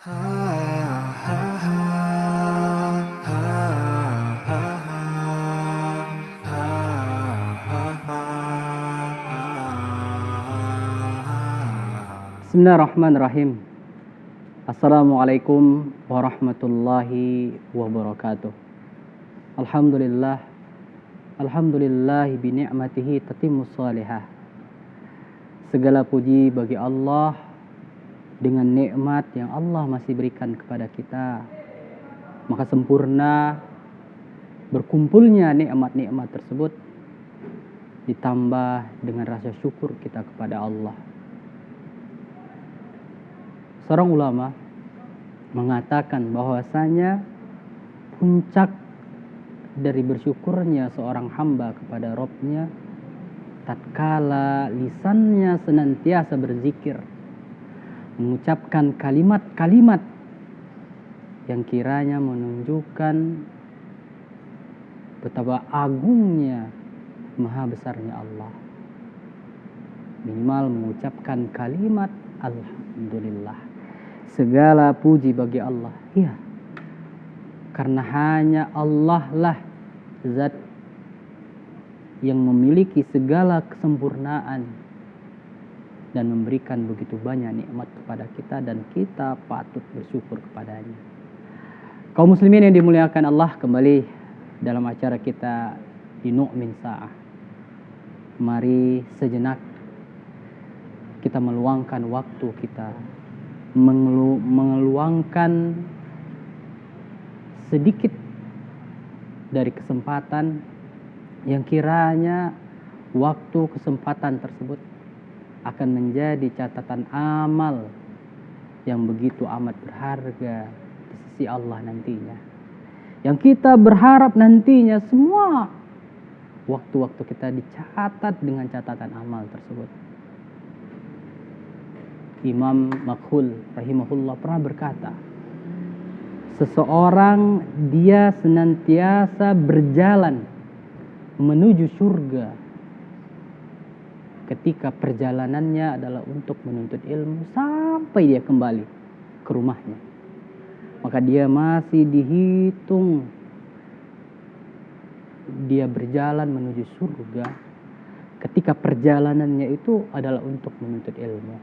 Bismillahirrahmanirrahim. Assalamualaikum warahmatullahi wabarakatuh. Alhamdulillahi bi ni'matihi tatimmus salihah. Segala puji bagi Allah dengan nikmat yang Allah masih berikan kepada kita. Maka sempurna berkumpulnya nikmat-nikmat tersebut ditambah dengan rasa syukur kita kepada Allah. Seorang ulama mengatakan bahwasanya puncak dari bersyukurnya seorang hamba kepada Rabb-nya tatkala lisannya senantiasa berzikir, mengucapkan kalimat-kalimat yang kiranya menunjukkan betapa agungnya, maha besarnya Allah. Minimal mengucapkan kalimat alhamdulillah. Segala puji bagi Allah. Iya. Karena hanya Allah lah zat yang memiliki segala kesempurnaan dan memberikan begitu banyak nikmat kepada kita, dan kita patut bersyukur kepadanya. Kaum muslimin yang dimuliakan Allah, kembali dalam acara kita di Nu'min Sa'ah. Mari sejenak kita meluangkan waktu kita, mengeluangkan sedikit dari kesempatan yang kiranya waktu kesempatan tersebut akan menjadi catatan amal yang begitu amat berharga di sisi Allah nantinya. Yang kita berharap nantinya semua waktu-waktu kita dicatat dengan catatan amal tersebut. Imam Makhul rahimahullah pernah berkata, seseorang dia senantiasa berjalan menuju surga ketika perjalanannya adalah untuk menuntut ilmu sampai dia kembali ke rumahnya. Maka dia masih dihitung dia berjalan menuju surga ketika perjalanannya itu adalah untuk menuntut ilmu.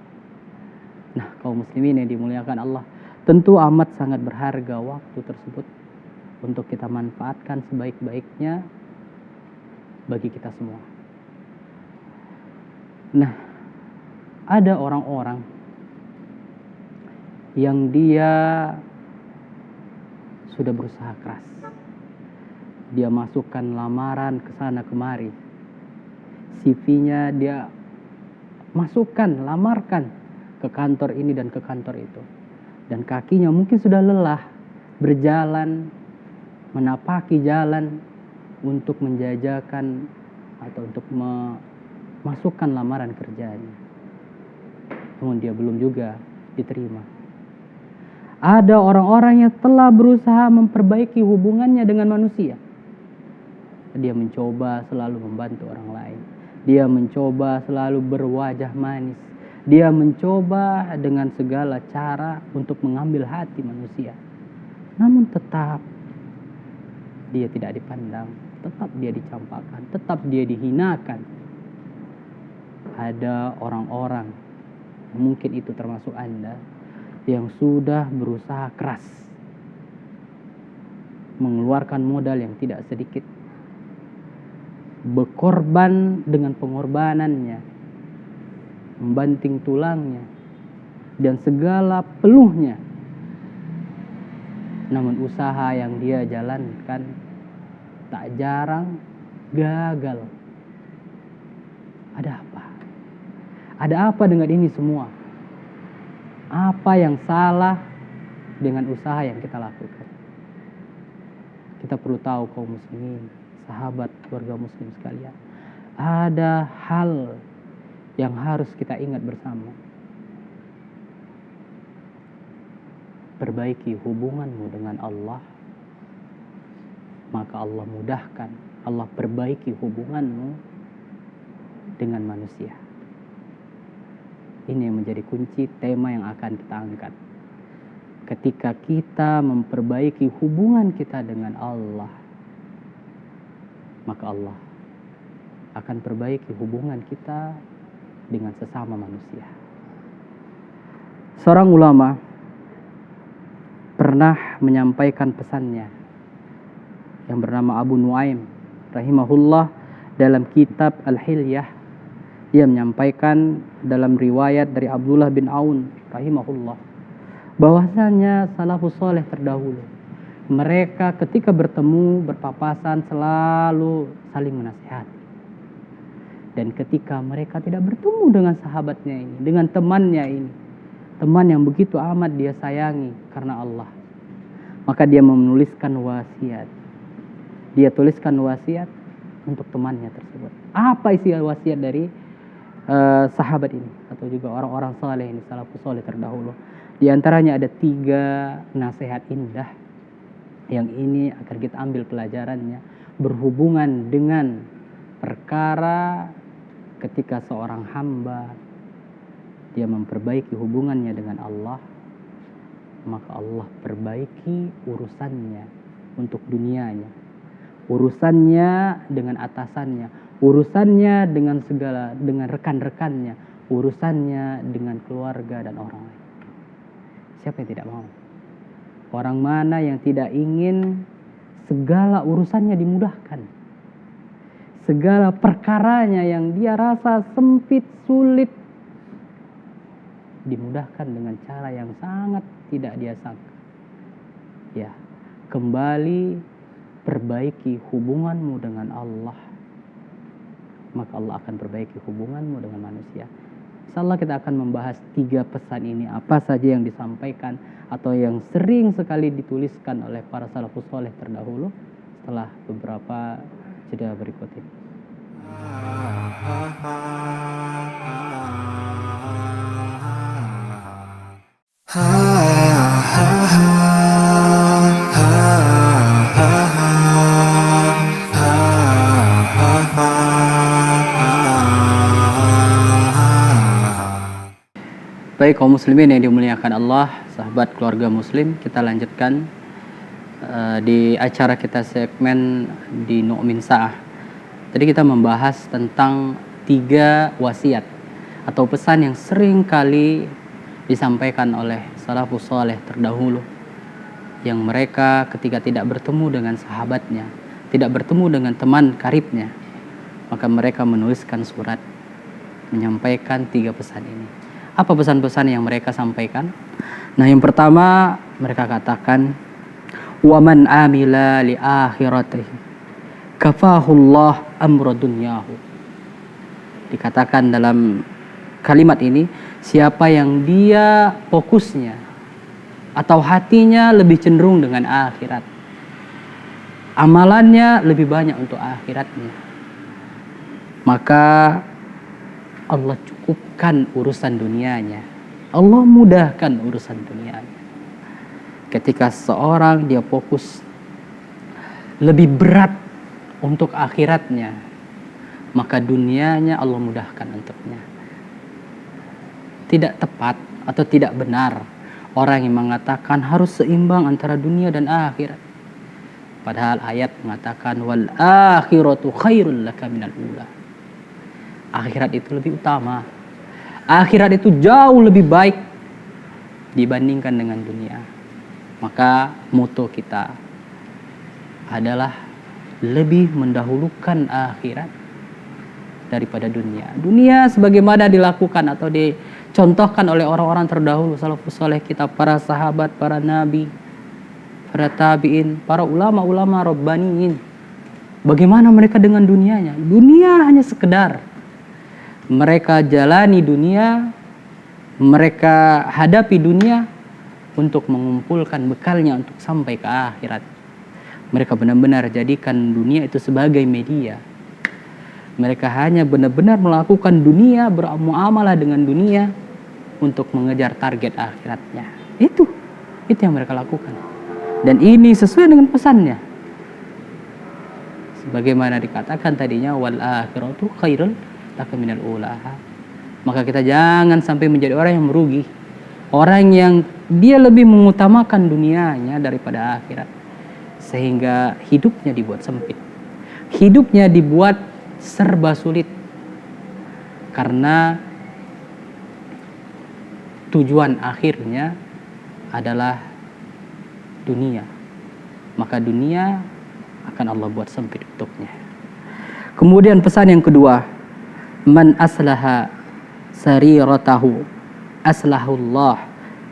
Nah, kaum muslimin yang dimuliakan Allah, tentu amat sangat berharga waktu tersebut untuk kita manfaatkan sebaik-baiknya bagi kita semua. Nah, ada orang-orang yang dia sudah berusaha keras. Dia masukkan lamaran ke sana kemari. CV-nya dia masukkan, lamarkan ke kantor ini dan ke kantor itu. Dan kakinya mungkin sudah lelah berjalan, menapaki jalan untuk menjajakan atau untuk memasukkan lamaran kerjanya. Namun dia belum juga diterima. Ada orang-orang yang telah berusaha memperbaiki hubungannya dengan manusia. Dia mencoba selalu membantu orang lain. Dia mencoba selalu berwajah manis. Dia mencoba dengan segala cara untuk mengambil hati manusia. Namun tetap dia tidak dipandang, tetap dia dicampakkan, tetap dia dihinakan. Ada orang-orang, mungkin itu termasuk Anda, yang sudah berusaha keras, mengeluarkan modal yang tidak sedikit, berkorban dengan pengorbanannya, membanting tulangnya dan segala peluhnya. Namun usaha yang dia jalankan tak jarang gagal. Ada apa? Ada apa dengan ini semua? Apa yang salah dengan usaha yang kita lakukan? Kita perlu tahu, kaum muslimin, sahabat keluarga muslim sekalian, ada hal yang harus kita ingat bersama. Perbaiki hubunganmu dengan Allah, maka Allah mudahkan, Allah perbaiki hubunganmu dengan manusia. Ini yang menjadi kunci tema yang akan kita angkat. ketika kita memperbaiki hubungan kita dengan Allah, maka Allah akan perbaiki hubungan kita dengan sesama manusia. Seorang ulama pernah menyampaikan pesannya yang bernama Abu Nuaim rahimahullah dalam kitab Al-Hilyah. Dia menyampaikan dalam riwayat dari Abdullah bin Aun rahimahullah bahwasanya salafus saleh terdahulu, mereka ketika bertemu berpapasan selalu saling menasihati. Dan ketika mereka tidak bertemu dengan sahabatnya ini, dengan temannya ini, teman yang begitu amat dia sayangi karena Allah, maka dia menuliskan wasiat. Dia tuliskan wasiat untuk temannya tersebut. Apa isi wasiat dari sahabat ini atau juga orang-orang saleh ini, salafus saleh terdahulu? Di antaranya ada 3 nasihat indah yang ini akan kita ambil pelajarannya, berhubungan dengan perkara ketika seorang hamba dia memperbaiki hubungannya dengan Allah, maka Allah perbaiki urusannya untuk dunianya, urusannya dengan atasannya, urusannya dengan rekan-rekannya, urusannya dengan keluarga dan orang lain. Siapa yang tidak mau? Orang mana yang tidak ingin segala urusannya dimudahkan? Segala perkaranya yang dia rasa sempit, sulit, dimudahkan dengan cara yang sangat tidak dia sangka. Ya, kembali perbaiki hubunganmu dengan Allah, maka Allah akan perbaiki hubunganmu dengan manusia. Insyaallah kita akan membahas 3 pesan ini, apa saja yang disampaikan atau yang sering sekali dituliskan oleh para salafus saleh terdahulu setelah beberapa jeda berikut ini. Baik kaum muslimin yang dimuliakan Allah, sahabat keluarga muslim, kita lanjutkan di acara kita segmen di Nu'min Sa'ah. Tadi kita membahas tentang 3 wasiat atau pesan yang sering kali disampaikan oleh salafus saleh terdahulu, yang mereka ketika tidak bertemu dengan sahabatnya, tidak bertemu dengan teman karibnya, maka mereka menuliskan surat menyampaikan 3 pesan ini. Apa pesan-pesan yang mereka sampaikan? Nah, yang pertama mereka katakan, wa man amila li akhiratihi kafahullah amra dunyahu. Dikatakan dalam kalimat ini, siapa yang dia fokusnya atau hatinya lebih cenderung dengan akhirat, amalannya lebih banyak untuk akhiratnya, maka Allah cukupkan urusan dunianya, Allah mudahkan urusan dunianya. Ketika seorang dia fokus lebih berat untuk akhiratnya, maka dunianya Allah mudahkan untuknya. Tidak tepat atau tidak benar orang yang mengatakan harus seimbang antara dunia dan akhirat. Padahal ayat mengatakan wal akhiratu khairul laka minal ula. Akhirat itu lebih utama. Akhirat itu jauh lebih baik dibandingkan dengan dunia. Maka moto kita adalah lebih mendahulukan akhirat daripada dunia. Dunia sebagaimana dilakukan atau dicontohkan oleh orang-orang terdahulu, salafus saleh kita, para sahabat, para nabi, para tabi'in, para ulama-ulama rabbaniin. Bagaimana mereka dengan dunianya? Dunia hanya sekedar mereka jalani dunia, mereka hadapi dunia untuk mengumpulkan bekalnya untuk sampai ke akhirat. Mereka benar-benar jadikan dunia itu sebagai media. Mereka hanya benar-benar melakukan dunia, bermuamalah dengan dunia untuk mengejar target akhiratnya. Itu yang mereka lakukan. Dan ini sesuai dengan pesannya. Sebagaimana dikatakan tadinya wal akhiratu khairul laka minal ula. Maka kita jangan sampai menjadi orang yang merugi Orang yang dia lebih mengutamakan dunianya daripada akhirat, sehingga hidupnya dibuat sempit. Hidupnya dibuat serba sulit karena tujuan akhirnya adalah dunia. Maka dunia akan Allah buat sempit untuknya. Kemudian pesan yang kedua, man aslaha sariratahu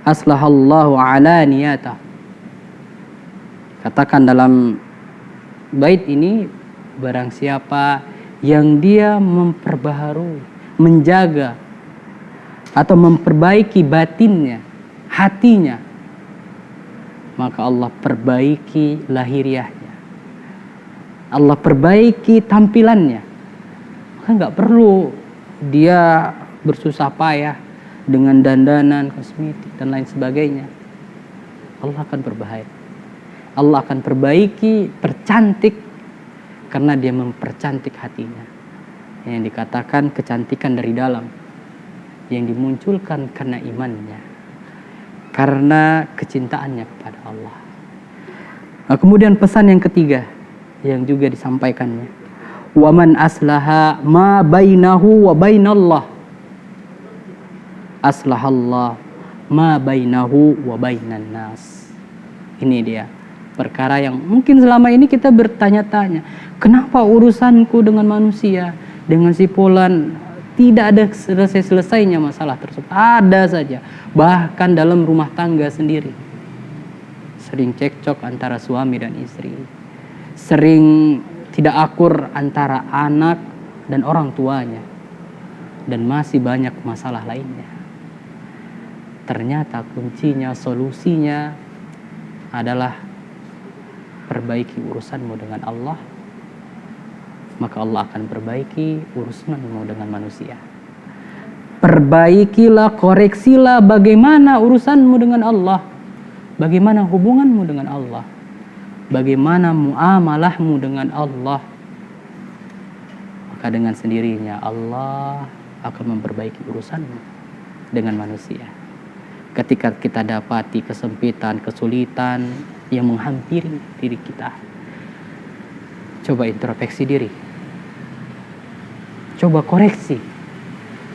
aslahallahu ala niyatahu. Katakan dalam bait ini, barang siapa yang dia memperbaharui, menjaga atau memperbaiki batinnya, hatinya, maka Allah perbaiki lahiriahnya, Allah perbaiki tampilannya. Maka nggak perlu dia bersusah payah dengan dandanan, kosmetik dan lain sebagainya. Allah akan berbahaya. Allah akan perbaiki, percantik, karena dia mempercantik hatinya. Yang dikatakan kecantikan dari dalam, yang dimunculkan karena imannya, karena kecintaannya kepada Allah. Nah, kemudian pesan yang ketiga yang juga disampaikannya, waman aslaha ma bainahu wa bainallah aslahallah ma bainahu wa bainan nas. Ini dia perkara yang mungkin selama ini kita bertanya-tanya, kenapa urusanku dengan manusia, dengan si fulan tidak ada selesai-selesainya masalah tersebut. Ada saja, bahkan dalam rumah tangga sendiri sering cekcok antara suami dan istri, sering tidak akur antara anak dan orang tuanya, dan masih banyak masalah lainnya. Ternyata kuncinya, solusinya adalah perbaiki urusanmu dengan Allah, maka Allah akan perbaiki urusanmu dengan manusia. Perbaikilah, koreksilah bagaimana urusanmu dengan Allah, bagaimana hubunganmu dengan Allah, bagaimana muamalahmu dengan Allah, maka dengan sendirinya Allah akan memperbaiki urusanmu dengan manusia. Ketika kita dapati kesempitan, kesulitan yang menghampiri diri kita, coba introspeksi diri, coba koreksi,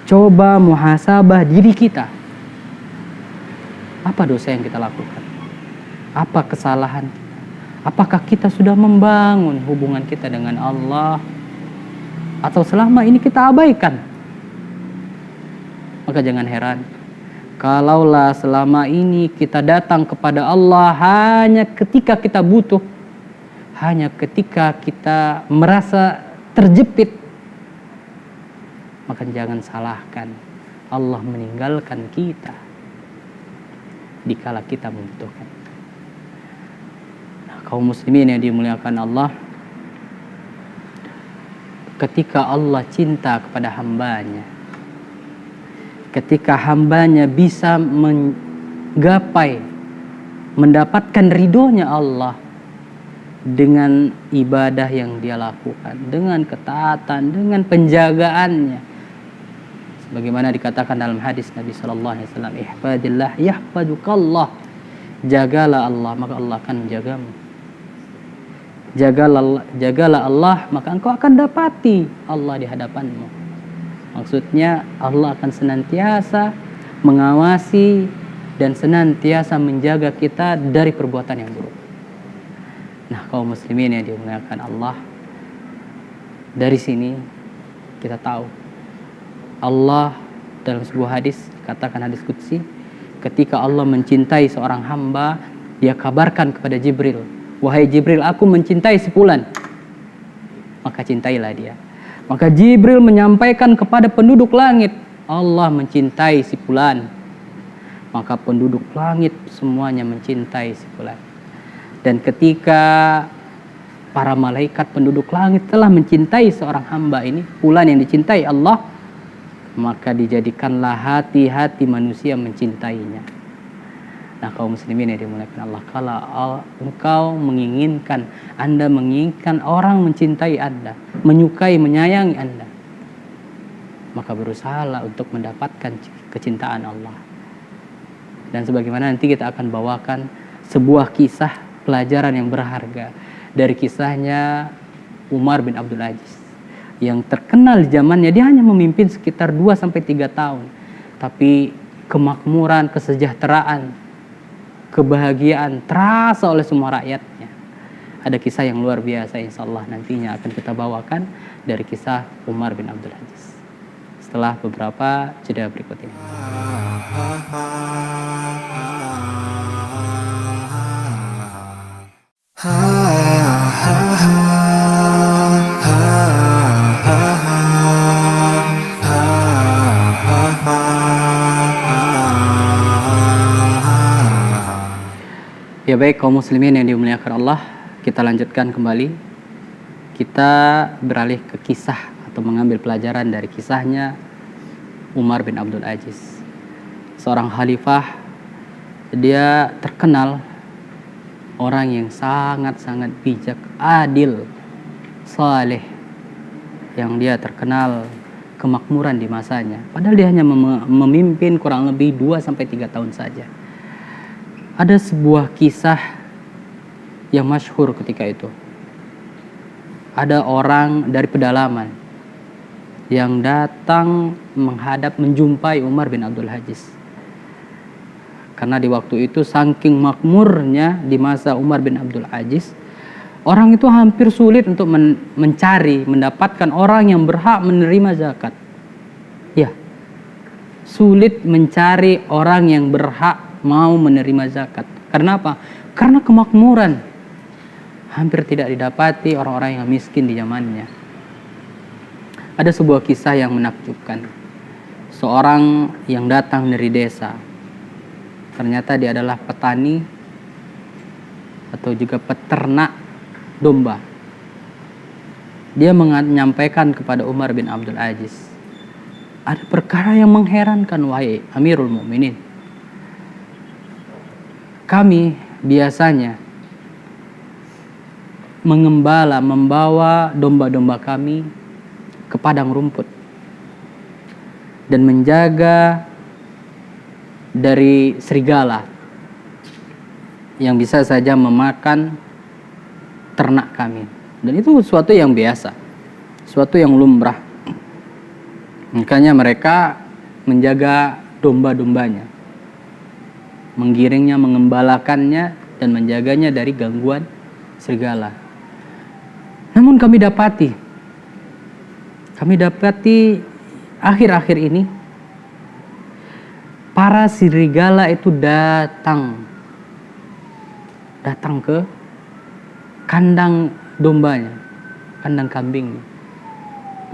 coba muhasabah diri kita. Apa dosa yang kita lakukan? Apa kesalahan kita? Apakah kita sudah membangun hubungan kita dengan Allah, atau selama ini kita abaikan? Maka jangan heran kalaulah selama ini kita datang kepada Allah hanya ketika kita butuh, hanya ketika kita merasa terjepit, maka jangan salahkan Allah meninggalkan kita dikala kita membutuhkan. Nah, kaum muslimin yang dimuliakan Allah, ketika Allah cinta kepada hambanya, ketika hambanya bisa menggapai, mendapatkan ridhonya Allah dengan ibadah yang dia lakukan, dengan ketaatan, dengan penjagaannya, sebagaimana dikatakan dalam hadis Nabi Sallallahu Alaihi Wasallam, ihfadillah yahfadukallah, jagalah Allah maka Allah akan menjagamu. Jagalah Allah maka engkau akan dapati Allah di hadapanmu. Maksudnya Allah akan senantiasa mengawasi dan senantiasa menjaga kita dari perbuatan yang buruk. Nah, kaum muslimin yang dimuliakan Allah, dari sini kita tahu Allah dalam sebuah hadis, katakan hadis qudsi, ketika Allah mencintai seorang hamba, dia kabarkan kepada Jibril, wahai Jibril, aku mencintai si fulan, maka cintailah dia. Maka Jibril menyampaikan kepada penduduk langit, Allah mencintai si fulan, maka penduduk langit semuanya mencintai si fulan. Dan ketika para malaikat penduduk langit telah mencintai seorang hamba ini, fulan yang dicintai Allah, maka dijadikanlah hati-hati manusia mencintainya. Nah, kaum muslimin yang dimuliakan Allah, kalau engkau menginginkan, Anda menginginkan orang mencintai Anda, menyukai, menyayangi Anda, maka berusahalah untuk mendapatkan kecintaan Allah. Dan sebagaimana nanti kita akan bawakan sebuah kisah pelajaran yang berharga dari kisahnya Umar bin Abdul Aziz, yang terkenal di zamannya. Dia hanya memimpin sekitar 2-3 tahun, tapi kemakmuran, kesejahteraan, kebahagiaan terasa oleh semua rakyatnya. Ada kisah yang luar biasa, insya Allah nantinya akan kita bawakan dari kisah Umar bin Abdul Aziz setelah beberapa jeda berikut ini. Ya baik, kaum muslimin yang dimuliakan Allah, kita lanjutkan kembali. Kita beralih ke kisah atau mengambil pelajaran dari kisahnya Umar bin Abdul Aziz, seorang khalifah. Dia terkenal orang yang sangat-sangat bijak, adil, saleh, yang dia terkenal kemakmuran di masanya. Padahal dia hanya memimpin kurang lebih 2-3 tahun saja. Ada sebuah kisah yang masyhur ketika itu. Ada orang dari pedalaman yang datang menjumpai Umar bin Abdul Aziz. Karena di waktu itu saking makmurnya di masa Umar bin Abdul Aziz, orang itu hampir sulit untuk mendapatkan orang yang berhak menerima zakat. Ya, sulit mencari orang yang berhak mau menerima zakat. Karena apa? Karena kemakmuran. Hampir tidak didapati orang-orang yang miskin di zamannya. Ada sebuah kisah yang menakjubkan. Seorang yang datang dari desa. Ternyata dia adalah petani atau juga peternak domba. Dia menyampaikan kepada Umar bin Abdul Aziz, ada perkara yang mengherankan wahai Amirul Mukminin. Kami biasanya membawa domba-domba kami ke padang rumput dan menjaga dari serigala yang bisa saja memakan ternak kami. Dan itu sesuatu yang biasa, sesuatu yang lumrah. Makanya mereka menjaga domba-dombanya, menggiringnya, mengembalakannya, dan menjaganya dari gangguan serigala. Namun kami dapati akhir-akhir ini para serigala itu datang ke kandang dombanya, kandang kambingnya.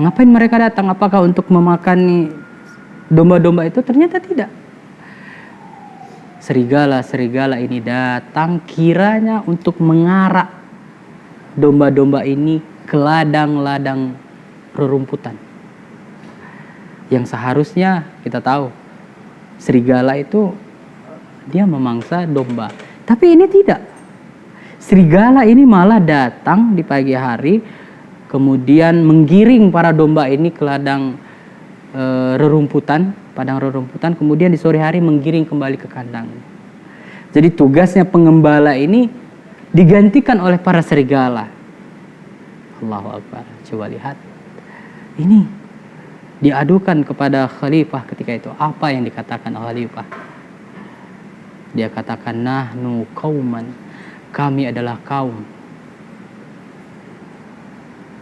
Ngapain mereka datang? Apakah untuk memakan domba-domba itu? Ternyata tidak. Serigala-serigala ini datang kiranya untuk mengarak domba-domba ini ke ladang-ladang rerumputan. Yang seharusnya kita tahu, serigala itu dia memangsa domba. Tapi ini tidak. Serigala ini malah datang di pagi hari, kemudian menggiring para domba ini ke ladang padang rerumputan, kemudian di sore hari menggiring kembali ke kandang. Jadi tugasnya pengembala ini digantikan oleh para serigala. Allahu Akbar. Coba lihat. Ini diadukan kepada khalifah ketika itu. Apa yang dikatakan oleh khalifah? Dia katakan, nahnu qauman, kami adalah kaum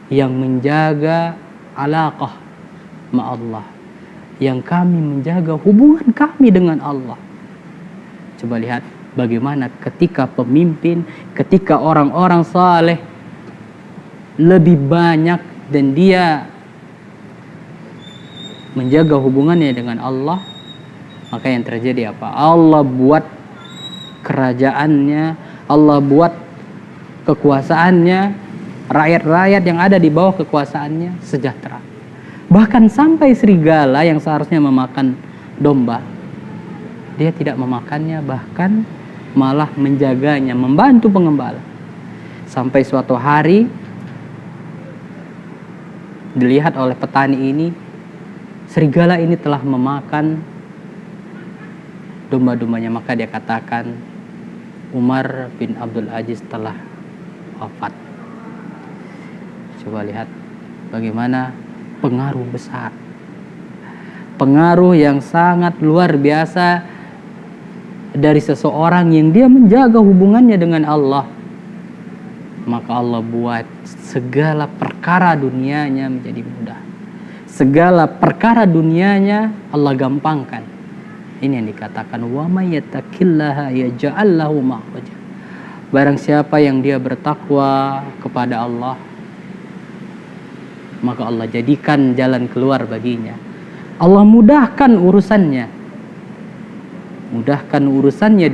yang menjaga alaqah ma'allah, yang kami menjaga hubungan kami dengan Allah. Coba lihat bagaimana ketika pemimpin, ketika orang-orang saleh lebih banyak dan dia menjaga hubungannya dengan Allah, maka yang terjadi apa? Allah buat kerajaannya, Allah buat kekuasaannya, rakyat-rakyat yang ada di bawah kekuasaannya sejahtera. Bahkan sampai serigala yang seharusnya memakan domba, dia tidak memakannya, bahkan malah menjaganya, membantu pengembala. Sampai suatu hari dilihat oleh petani ini, serigala ini telah memakan domba-dombanya, maka dia katakan Umar bin Abdul Aziz telah wafat. Coba lihat bagaimana pengaruh besar, pengaruh yang sangat luar biasa dari seseorang yang dia menjaga hubungannya dengan Allah. Maka Allah buat segala perkara dunianya menjadi mudah. Segala perkara dunianya Allah gampangkan. Ini yang dikatakan wa may yattaqillaha yaj'al lahu makhraja. Barang siapa yang dia bertakwa kepada Allah, maka Allah jadikan jalan keluar baginya. Allah mudahkan urusannya. Mudahkan urusannya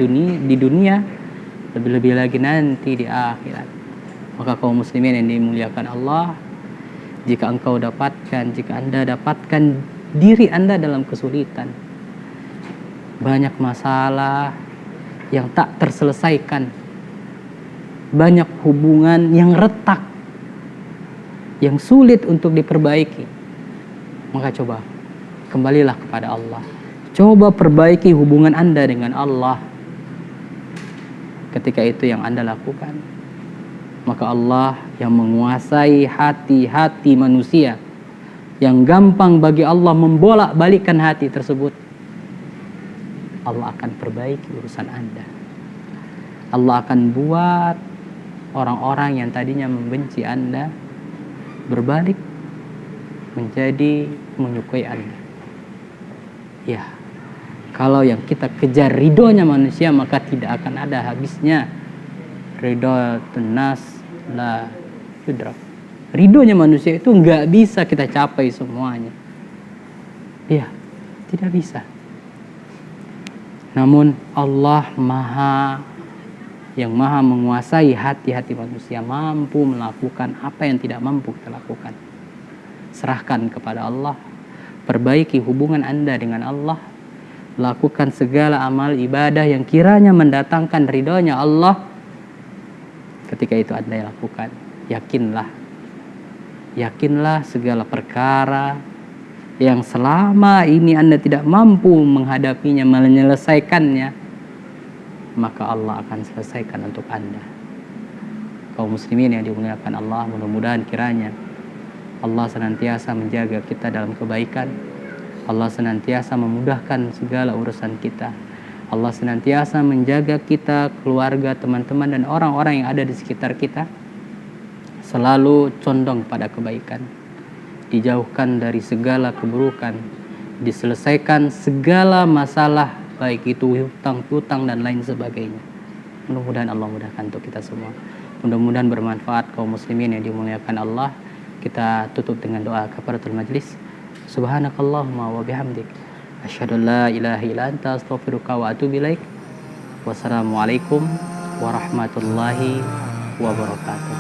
di dunia, lebih-lebih lagi nanti di akhirat. Maka kaum muslimin yang dimuliakan Allah, jika Anda dapatkan diri Anda dalam kesulitan, banyak masalah yang tak terselesaikan, banyak hubungan yang retak, yang sulit untuk diperbaiki, maka coba kembalilah kepada Allah. Coba perbaiki hubungan Anda dengan Allah. Ketika itu yang Anda lakukan, maka Allah yang menguasai hati-hati manusia, yang gampang bagi Allah membolak-balikkan hati tersebut, Allah akan perbaiki urusan Anda. Allah akan buat orang-orang yang tadinya membenci Anda berbalik menjadi menyukai Anda. Ya, kalau yang kita kejar ridhonya manusia, maka tidak akan ada habisnya. Ridho tenas la yudrak. Ridhonya manusia itu nggak bisa kita capai semuanya. Ya, tidak bisa. Namun Allah yang maha menguasai hati-hati manusia, mampu melakukan apa yang tidak mampu kita lakukan. Serahkan kepada Allah, perbaiki hubungan Anda dengan Allah, lakukan segala amal ibadah yang kiranya mendatangkan ridhonya Allah. Ketika itu Anda lakukan, yakinlah segala perkara yang selama ini Anda tidak mampu menghadapinya, menyelesaikannya, maka Allah akan selesaikan untuk Anda. Kaum muslimin yang dimuliakan Allah, mudah-mudahan kiranya Allah senantiasa menjaga kita dalam kebaikan. Allah senantiasa memudahkan segala urusan kita. Allah senantiasa menjaga kita, keluarga, teman-teman, dan orang-orang yang ada di sekitar kita selalu condong pada kebaikan, dijauhkan dari segala keburukan, diselesaikan segala masalah, baik itu hutang-hutang dan lain sebagainya. Mudah-mudahan Allah mudahkan untuk kita semua. Mudah-mudahan bermanfaat kaum muslimin yang dimuliakan Allah. Kita tutup dengan doa kafaratul majlis. Subhanakallahumma wa bihamdik, asyhadu an la ilaha illa anta astaghfiruka wa atubu ilaik. Wassalamualaikum warahmatullahi wabarakatuh.